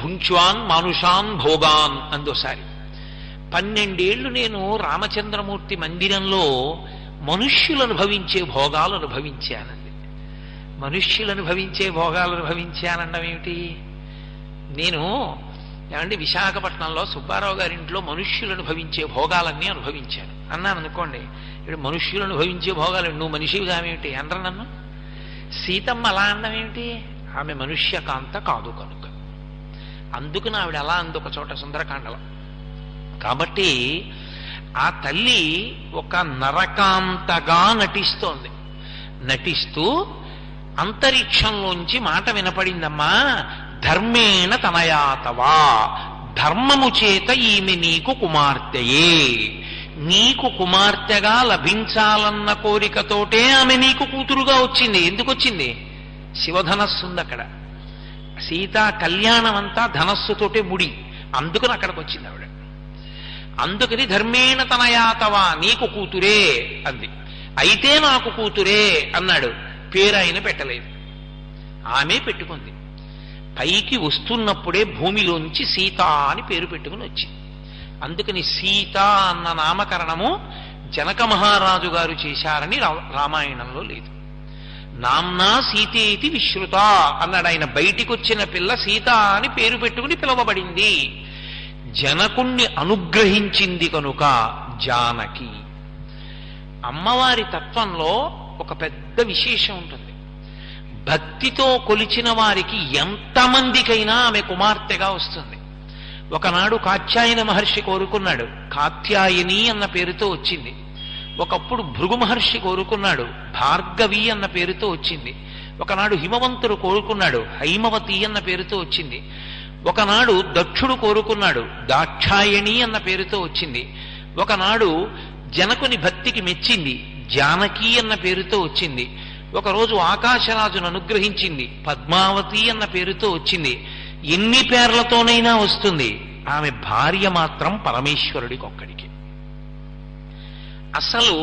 భుంక్వాన్ మానుషాన్ భోగాన్ అందోసారి 12 ఏళ్లు నేను రామచంద్రమూర్తి మందిరంలో మనుష్యులు అనుభవించే భోగాలు అనుభవించానండి. మనుష్యులు అనుభవించే భోగాలు అనుభవించానండం ఏమిటి? నేను ఏమంటే విశాఖపట్నంలో సుబ్బారావు గారింట్లో మనుష్యులు అనుభవించే భోగాలన్నీ అనుభవించాను అన్నాను అనుకోండి. ఇప్పుడు మనుష్యులు అనుభవించే భోగాలు నువ్వు మనిషివిగా ఏమిటి అనరు నన్ను. సీతమ్మ అలా అనడం ఏమిటి? ఆమె మనుష్యకాంత కాదు కనుక. అందుకు ఆవిడ అలా అందొక చోట సుందరకాండలో. కాబట్టి ఆ తల్లి ఒక నరకాంతగా నటిస్తోంది. నటిస్తూ అంతరిక్షంలోంచి మాట వినపడిందమ్మా, ధర్మేణ తనయాతవా, ధర్మము చేత ఈమె నీకు కుమార్తెయే. నీకు కుమార్తెగా లభించాలన్న కోరికతోటే ఆమె నీకు కూతురుగా వచ్చింది. ఎందుకు వచ్చింది? శివధనస్సు ఉంది అక్కడ. సీతా కళ్యాణం అంతా ధనస్సుతోటే ముడి. అందుకని అక్కడికి వచ్చింది ఆవిడ. అందుకని ధర్మేణ తనయాతవా, నీకు కూతురే అంది. అయితే నాకు కూతురే అన్నాడు. పేరు ఆయన పెట్టలేదు, ఆమె పెట్టుకుంది. పైకి వస్తున్నప్పుడే భూమిలోంచి సీత అని పేరు పెట్టుకుని వచ్చింది. అందుకని సీత అన్న నామకరణము జనక మహారాజు గారు చేశారని రామాయణంలో లేదు. నామ్నా సీతేతి విశ్రుత అన్నాడు ఆయన. బయటికి వచ్చిన పిల్ల సీత అని పేరు పెట్టుకుని పిలువబడింది. జనకుణ్ణి అనుగ్రహించింది కనుక జానకి. అమ్మవారి తత్వంలో ఒక పెద్ద విశేషం ఉంటుంది. భక్తితో కొలిచిన వారికి ఎంతమందికైనా ఆమె కుమార్తెగా వస్తుంది. ఒకనాడు కాత్యాయన మహర్షి కోరుకున్నాడు, కాత్యాయని అన్న పేరుతో వచ్చింది. ఒకప్పుడు భృగు మహర్షి కోరుకున్నాడు, భార్గవి అన్న పేరుతో వచ్చింది. ఒకనాడు హిమవంతుడు కోరుకున్నాడు, హైమవతి అన్న పేరుతో వచ్చింది. ఒకనాడు దక్షుడు కోరుకున్నాడు, దాక్షాయణి అన్న పేరుతో వచ్చింది. ఒకనాడు జనకుని భక్తికి మెచ్చింది, జానకి అన్న పేరుతో వచ్చింది. ఒకరోజు ఆకాశరాజును అనుగ్రహించింది, పద్మావతి అన్న పేరుతో వచ్చింది. ఎన్ని పేర్లతోనైనా వస్తుంది. ఆమె భార్య మాత్రం పరమేశ్వరుడికి ఒక్కడికి. అసలు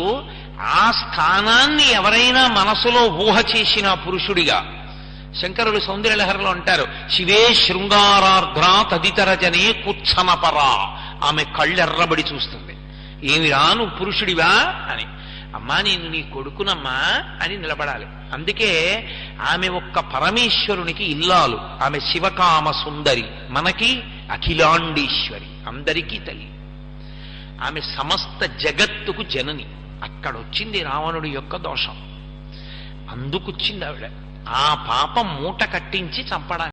ఆ స్థానాన్ని ఎవరైనా మనసులో ఊహ చేసిన పురుషుడిగా, శంకరుడు సౌందర్యలహరిలో అంటారు, శివే శృంగారార్ధ్రా తదితర జనే కుత్సనపరా. ఆమె కళ్ళెర్రబడి చూస్తుంది. ఏమిరా నువ్వు పురుషుడివా అని. అమ్మా నేను నీ కొడుకునమ్మా అని నిలబడాలి. అందుకే ఆమె ఒక్క పరమేశ్వరునికి ఇల్లాలు. ఆమె శివకామ సుందరి, మనకి అఖిలాండేశ్వరి, అందరికీ తల్లి. ఆమె సమస్త జగత్తుకు జనని. అక్కడొచ్చింది రావణుడి యొక్క దోషం. అందుకొచ్చింది ఆవిడ. ఆ పాపం మూట కట్టించి చంపడానికి.